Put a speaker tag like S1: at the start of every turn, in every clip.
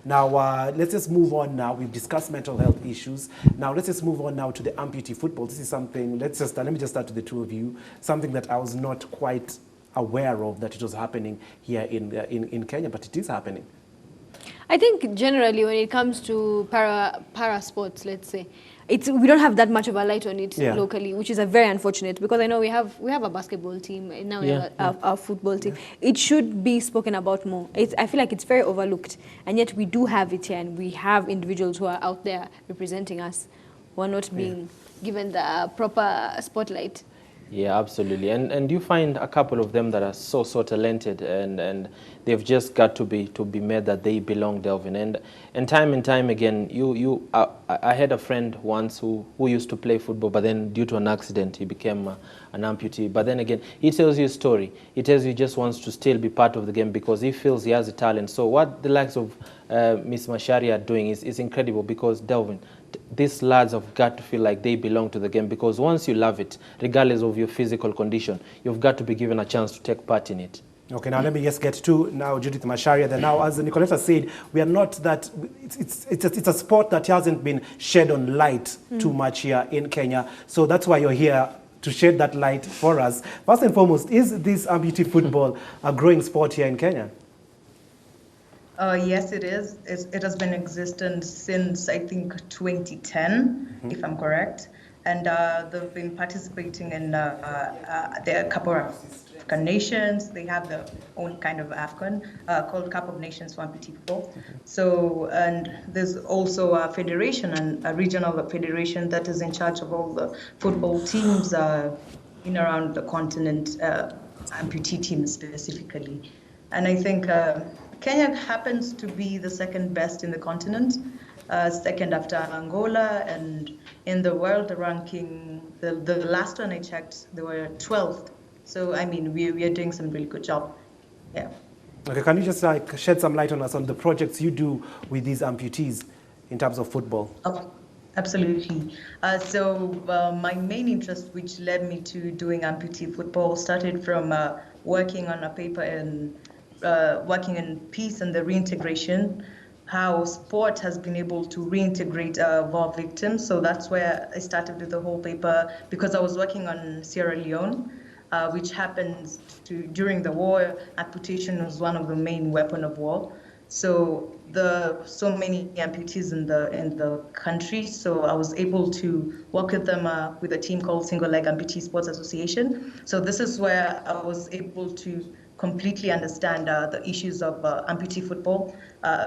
S1: Now, let's just move on now. We've discussed mental health issues. Now, let's just move on now to the amputee football. This is something, let me just start with the two of you, something that I was not quite aware of that it was happening here in Kenya, but it is happening.
S2: I think generally when it comes to para sports, let's say, we don't have that much of a light on it locally, which is a very unfortunate, because I know we have a basketball team and now we have our football team. It should be spoken about more. I feel like it's very overlooked, and yet we do have it here, and we have individuals who are out there representing us who are not being given the proper spotlight.
S3: Yeah, absolutely. And you find a couple of them that are so talented, and they've just got to be made that they belong, Delvin. And time again, I had a friend once who used to play football, but then due to an accident, he became an amputee. But then again, he tells you a story. He tells you he just wants to still be part of the game because he feels he has a talent. So what the likes of Miss Macharia are doing is incredible, because Delvin, these lads have got to feel like they belong to the game, because once you love it, regardless of your physical condition, you've got to be given a chance to take part in it.
S1: Okay, now let me just get to now Judith Macharia. Then now, as Nicoletta said, we are not that. It's a sport that hasn't been shed on light too much here in Kenya. So that's why you're here to shed that light for us. First and foremost, is this amputee football a growing sport here in Kenya?
S4: Yes, it is. It has been existent since, I think, 2010, if I'm correct. And they've been participating in, there are a couple of African nations. They have their own kind of AFCON called Cup of Nations for amputee football. So, and there's also a federation, and a regional federation that is in charge of all the football teams in around the continent, amputee teams specifically. And I think Kenya happens to be the second best in the continent, second after Angola, and in the world ranking, the last one I checked, they were 12th. So, I mean, we are doing some really good job. Yeah.
S1: Okay, can you just shed some light on us on the projects you do with these amputees in terms of football?
S4: Oh, absolutely. So my main interest, which led me to doing amputee football, started from working on a paper and working in peace and the reintegration, how sport has been able to reintegrate war victims. So that's where I started with the whole paper, because I was working on Sierra Leone, which happens during the war, amputation was one of the main weapons of war. So so many amputees in the country. So I was able to work with them with a team called Single Leg Amputee Sports Association. So this is where I was able to completely understand the issues of amputee football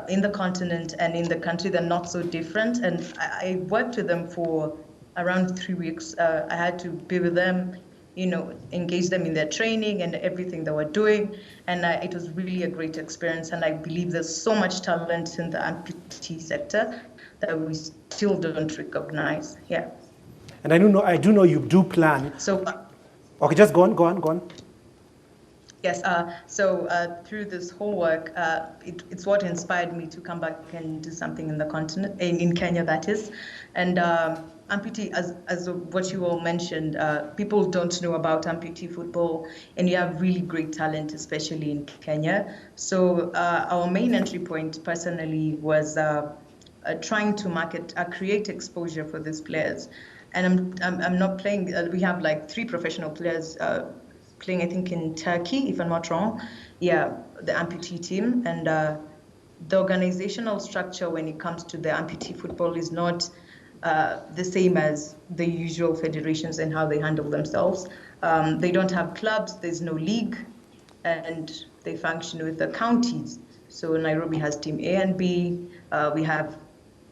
S4: in the continent and in the country. They're not so different. And I worked with them for around 3 weeks. I had to be with them, engage them in their training and everything they were doing. And it was really a great experience. And I believe there's so much talent in the amputee sector that we still don't recognize. Yeah.
S1: And I do know you do plan.
S4: So,
S1: okay, just go on.
S4: Yes, so through this whole work, it's what inspired me to come back and do something in the continent, in Kenya, that is. And amputee, as what you all mentioned, people don't know about amputee football, and you have really great talent, especially in Kenya. So our main entry point, personally, was trying to create exposure for these players. And I'm not playing. We have like 3 professional players playing, I think, in Turkey, if I'm not wrong. Yeah, the amputee team. And the organizational structure when it comes to the amputee football is not the same as the usual federations and how they handle themselves. They don't have clubs, there's no league, and they function with the counties. So Nairobi has team A and B. We have,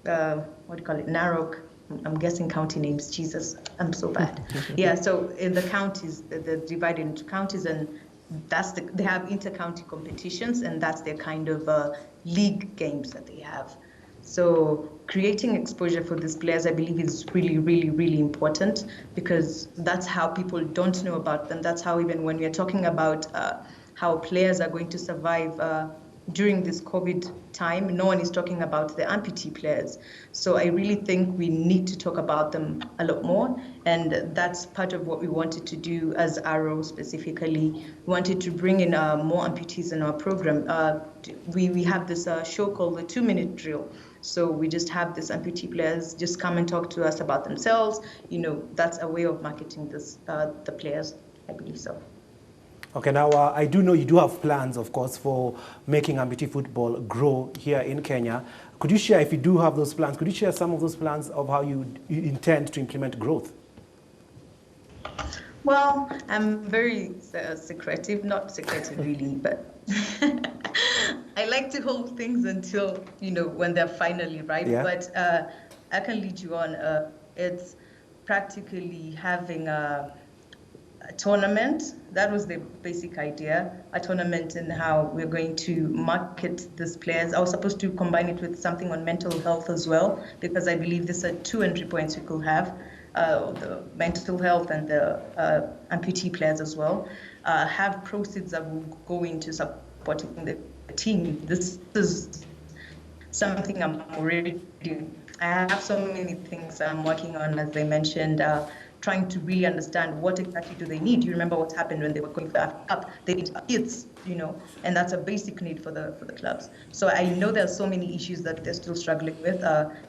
S4: Narok. I'm guessing county names. Jesus, I'm so bad. Yeah, so in the counties, they're divided into counties, and they have inter-county competitions, and that's their kind of league games that they have. So creating exposure for these players, I believe, is really, really, really important, because that's how people don't know about them. That's how, even when we're talking about how players are going to survive during this COVID time, no one is talking about the amputee players. So I really think we need to talk about them a lot more. And that's part of what we wanted to do as Arrow specifically. We wanted to bring in more amputees in our program. We have this show called the 2-minute drill. So we just have these amputee players just come and talk to us about themselves. You know, that's a way of marketing this, the players, I believe so.
S1: Okay, now I do know you do have plans, of course, for making amputee football grow here in Kenya. Could you share, if you do have those plans, could you share some of those plans of how you intend to implement growth?
S4: Well, I'm very secretive, not secretive really, but I like to hold things until, you know, when they're finally right. Yeah. But I can lead you on. It's practically having a tournament. That was the basic idea, a tournament in how we're going to market these players. I was supposed to combine it with something on mental health as well, because I believe these are 2 entry points we could have, the mental health and the amputee players as well. Have proceeds that will go into supporting the team. This is something I'm already doing. I have so many things I'm working on, as I mentioned, trying to really understand what exactly do they need. You remember what happened when they were going for Africa Cup? They need kids, you know, and that's a basic need for the clubs. So I know there are so many issues that they're still struggling with.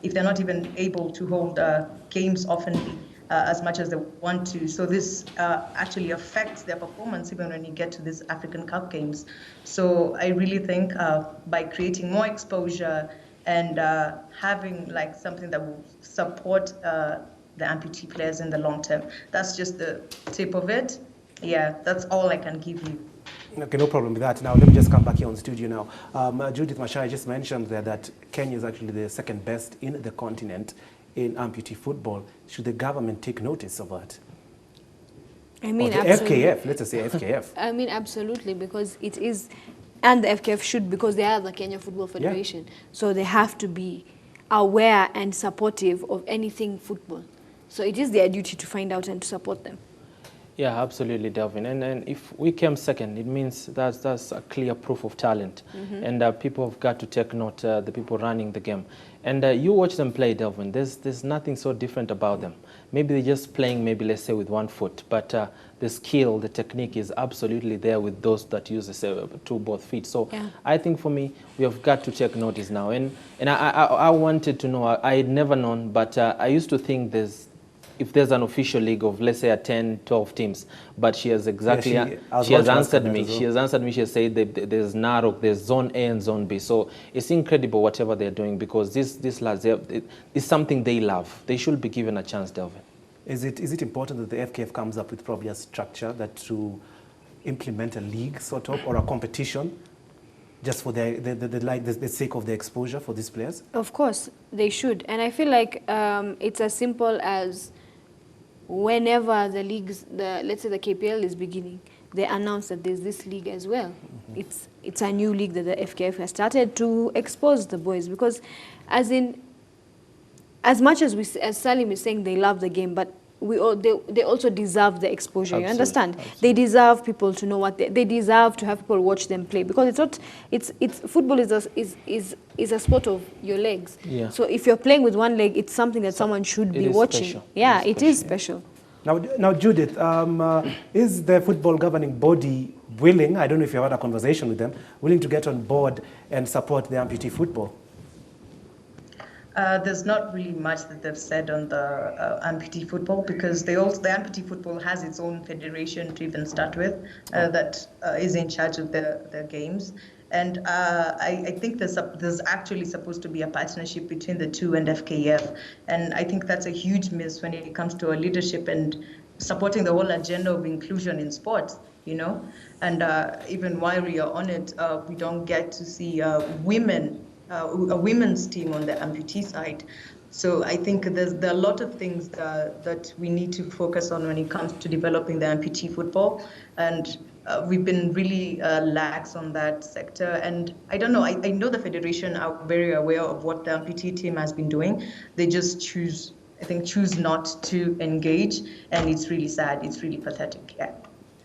S4: If they're not even able to hold games often as much as they want to. So this actually affects their performance even when you get to these African Cup games. So I really think by creating more exposure and having like something that will support the amputee players in the long term. That's just the tip of it. Yeah, that's all I can give you.
S1: Okay, no problem with that. Now, let me just come back here on studio now. Judith Macharia just mentioned there that Kenya is actually the second best in the continent in amputee football. Should the government take notice of that?
S2: I mean,
S1: or the FKF, let's just say FKF.
S2: I mean, absolutely, because it is, and the FKF should, because they are the Kenya Football Federation. Yeah. So they have to be aware and supportive of anything football. So it is their duty to find out and to support them.
S3: Yeah, absolutely, Delvin. And if we came second, it means that's a clear proof of talent. Mm-hmm. And people have got to take note, the people running the game. And you watch them play, Delvin. There's nothing so different about them. Maybe they're just playing, maybe let's say with one foot, but the skill, the technique is absolutely there with those that use both feet. So yeah. I think for me, we have got to take notice now. And I wanted to know, I had never known, but I used to think if there's an official league of, let's say, 10, 12 teams, but she has exactly, she has answered me. She has answered me. She has said that there's Narok, there's Zone A and Zone B. So it's incredible whatever they're doing, because these lads, it's something they love. They should be given a chance, Delvin.
S1: Is it important that the FKF comes up with probably a structure that to implement a league sort of, or a competition, just for the sake of the exposure for these players?
S2: Of course, they should. And I feel like it's as simple as whenever the leagues, let's say the KPL is beginning, they announce that there's this league as well. Mm-hmm. It's a new league that the FKF has started to expose the boys, because as much as Salim is saying they love the game, but they also deserve the exposure. Absolutely. You understand? Absolutely. They deserve people to know what they deserve to have people watch them play, because football is a sport of your legs. Yeah. So if you're playing with one leg, it's something that someone should be watching. Special. Yeah, it is special.
S1: Now, Judith, is the football governing body willing, I don't know if you had a conversation with them, willing to get on board and support the amputee football?
S4: There's not really much that they've said on the amputee football, because the amputee football has its own federation to even start with that is in charge of their games. And I think there's actually supposed to be a partnership between the two and FKF. And I think that's a huge miss when it comes to our leadership and supporting the whole agenda of inclusion in sports, you know. And even while we are on it, we don't get to see a women's team on the amputee side. So I think there are a lot of things that we need to focus on when it comes to developing the amputee football. And we've been really lax on that sector. And I don't know, I know the federation are very aware of what the amputee team has been doing. They just choose not to engage. And it's really sad. It's really pathetic. Yeah.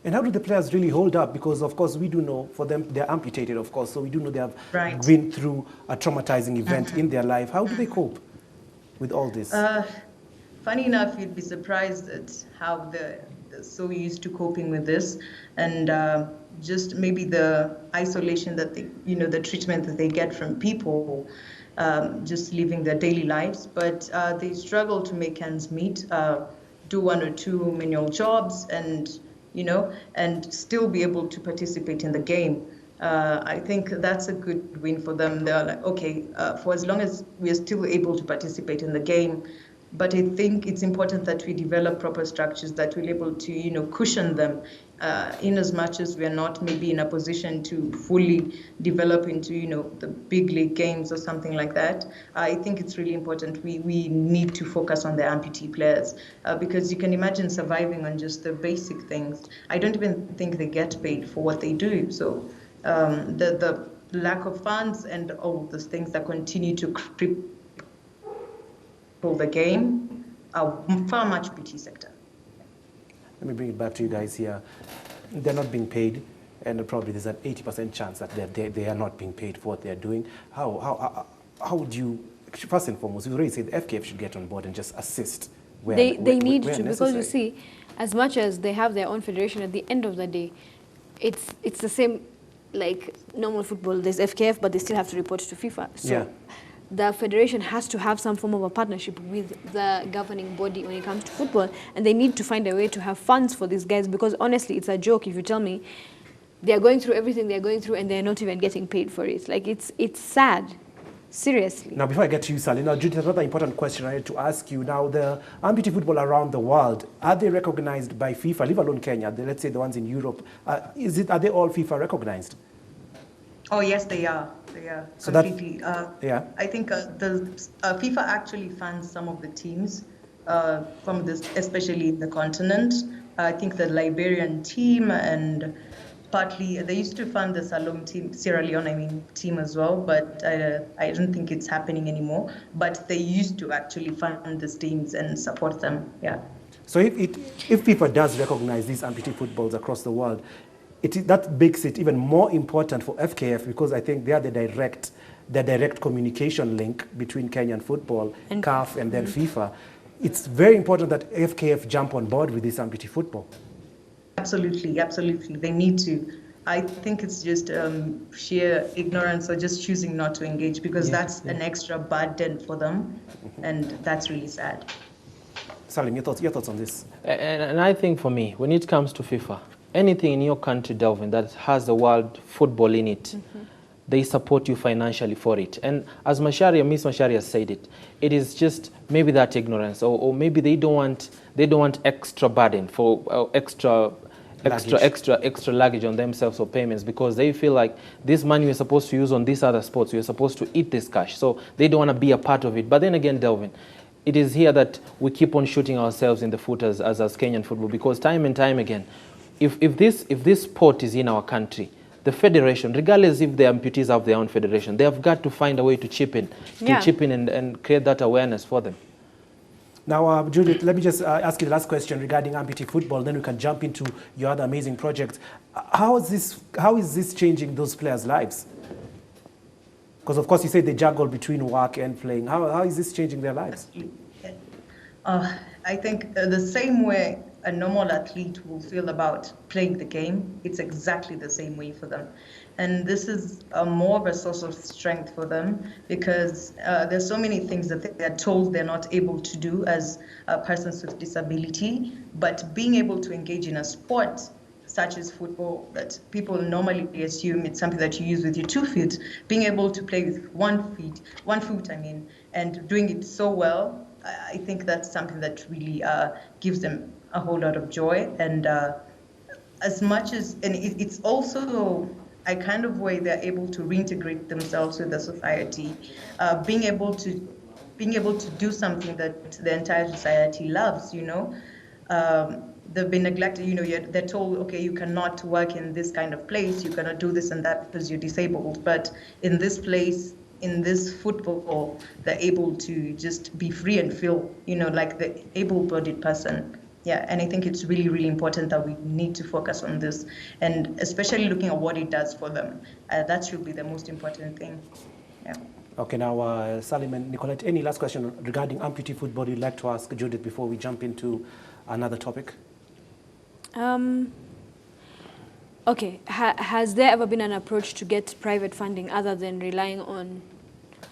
S1: And how do the players really hold up? Because, of course, we do know for them, they're amputated, of course, so we do know they have
S4: Right.
S1: been through a traumatizing event in their life. How do they cope with all this?
S4: Funny enough, you'd be surprised at how they're so used to coping with this, and just maybe the isolation that they, the treatment that they get from people, just living their daily lives. But they struggle to make ends meet, do one or two menial jobs, and and still be able to participate in the game. I think that's a good win for them. They're like, okay, for as long as we are still able to participate in the game, but I think it's important that we develop proper structures that will be able to, cushion them, in as much as we are not maybe in a position to fully develop into, the big league games or something like that. I think it's really important. We need to focus on the amputee players, because you can imagine surviving on just the basic things. I don't even think they get paid for what they do. So the lack of funds and all of those things that continue to cripple the game are far much PT sector.
S1: Let me bring it back to you guys here. They're not being paid, and probably there's an 80% chance that they are not being paid for what they're doing. How would you, first and foremost, you already said the FKF should get on board and just assist where
S2: They need
S1: where
S2: to, because you see, as much as they have their own federation, at the end of the day, it's the same like normal football. There's FKF, but they still have to report to FIFA. So
S1: yeah.
S2: The federation has to have some form of a partnership with the governing body when it comes to football, and they need to find a way to have funds for these guys, because honestly, it's a joke if you tell me they're going through everything they're going through and they're not even getting paid for it. Like, it's sad. Seriously.
S1: Now, before I get to you, Sally, now, Judith, another important question I had to ask you. Now, the amputee football around the world, are they recognized by FIFA, leave alone Kenya, let's say the ones in Europe, are they all FIFA recognized?
S4: Oh, yes, they are. They are
S1: So
S4: completely.
S1: yeah.
S4: I think the FIFA actually funds some of the teams from this, especially in the continent. I think the Liberian team, and partly they used to fund the Sierra Leone team as well, but I don't think it's happening anymore. But they used to actually fund these teams and support them. Yeah.
S1: So if FIFA does recognize these amputee footballs across the world, that makes it even more important for FKF, because I think they are the direct communication link between Kenyan football, and CAF, and then FIFA. It's very important that FKF jump on board with this amputee football.
S4: Absolutely, absolutely. They need to. I think it's just sheer ignorance or just choosing not to engage, because that's an extra burden for them, and that's really sad.
S1: Salim, your thoughts on this?
S3: And I think for me, when it comes to FIFA, anything in your country, Delvin, that has the world football in it, they support you financially for it. And as Miss Macharia said it, it is just maybe that ignorance, or maybe they don't want extra burden for extra luggage on themselves or payments, because they feel like this money you're supposed to use on these other sports, you're supposed to eat this cash, so they don't want to be a part of it. But then again, Delvin, it is here that we keep on shooting ourselves in the foot as Kenyan football, because time and time again, if this sport is in our country, the federation, regardless if the amputees have their own federation, they have got to find a way to chip in and create that awareness for them.
S1: Now, Judith, let me just ask you the last question regarding amputee football, then we can jump into your other amazing projects. How is this changing those players' lives? Because, of course, you say they juggle between work and playing. How is this changing their lives?
S4: I think the same way a normal athlete will feel about playing the game, it's exactly the same way for them. And this is more of a source of strength for them, because there's so many things that they're told they're not able to do as persons with disability, but being able to engage in a sport such as football, that people normally assume it's something that you use with your 2 feet, being able to play with 1 foot, and doing it so well, I think that's something that really gives them a whole lot of joy. And as much as, and it's also a kind of way they're able to reintegrate themselves with the society, being able to do something that the entire society loves, they've been neglected, they're told, okay, you cannot work in this kind of place, you cannot do this and that because you're disabled, but in this place, in this football, they're able to just be free and feel, like the able-bodied person. Yeah, and I think it's really, really important that we need to focus on this, and especially looking at what it does for them. That should be the most important thing. Yeah.
S1: Okay, now Salim and Nicolette, any last question regarding amputee football you'd like to ask Judith before we jump into another topic?
S2: Okay, has there ever been an approach to get private funding other than relying on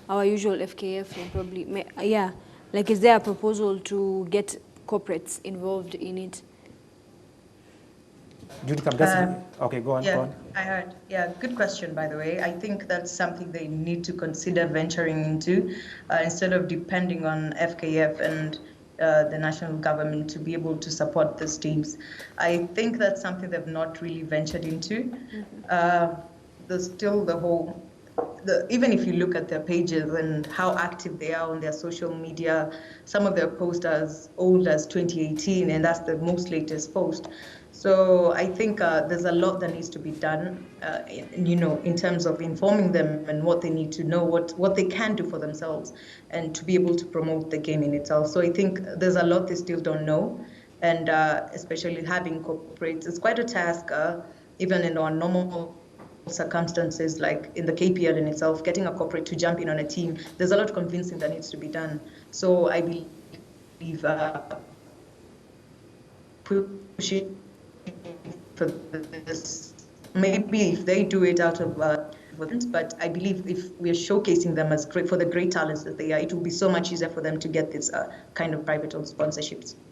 S2: our usual FKF and probably, yeah, like is there a proposal to get corporates involved in it?
S1: Judith, I'm guessing. Okay, go on.
S4: Yeah,
S1: go on.
S4: I heard. Yeah, good question, by the way. I think that's something they need to consider venturing into instead of depending on FKF and the national government to be able to support these teams. I think that's something they've not really ventured into. There's still the whole, even if you look at their pages and how active they are on their social media, some of their posts are as old as 2018, and that's the most latest post. So I think there's a lot that needs to be done, in terms of informing them and what they need to know, what they can do for themselves, and to be able to promote the game in itself. So I think there's a lot they still don't know, and especially having corporates, it's quite a task, even in our normal circumstances, like in the KPL in itself, getting a corporate to jump in on a team, there's a lot of convincing that needs to be done. So I believe pushing for this, maybe if they do it out of but I believe if we are showcasing them as great for the great talents that they are, it will be so much easier for them to get this kind of private sponsorships.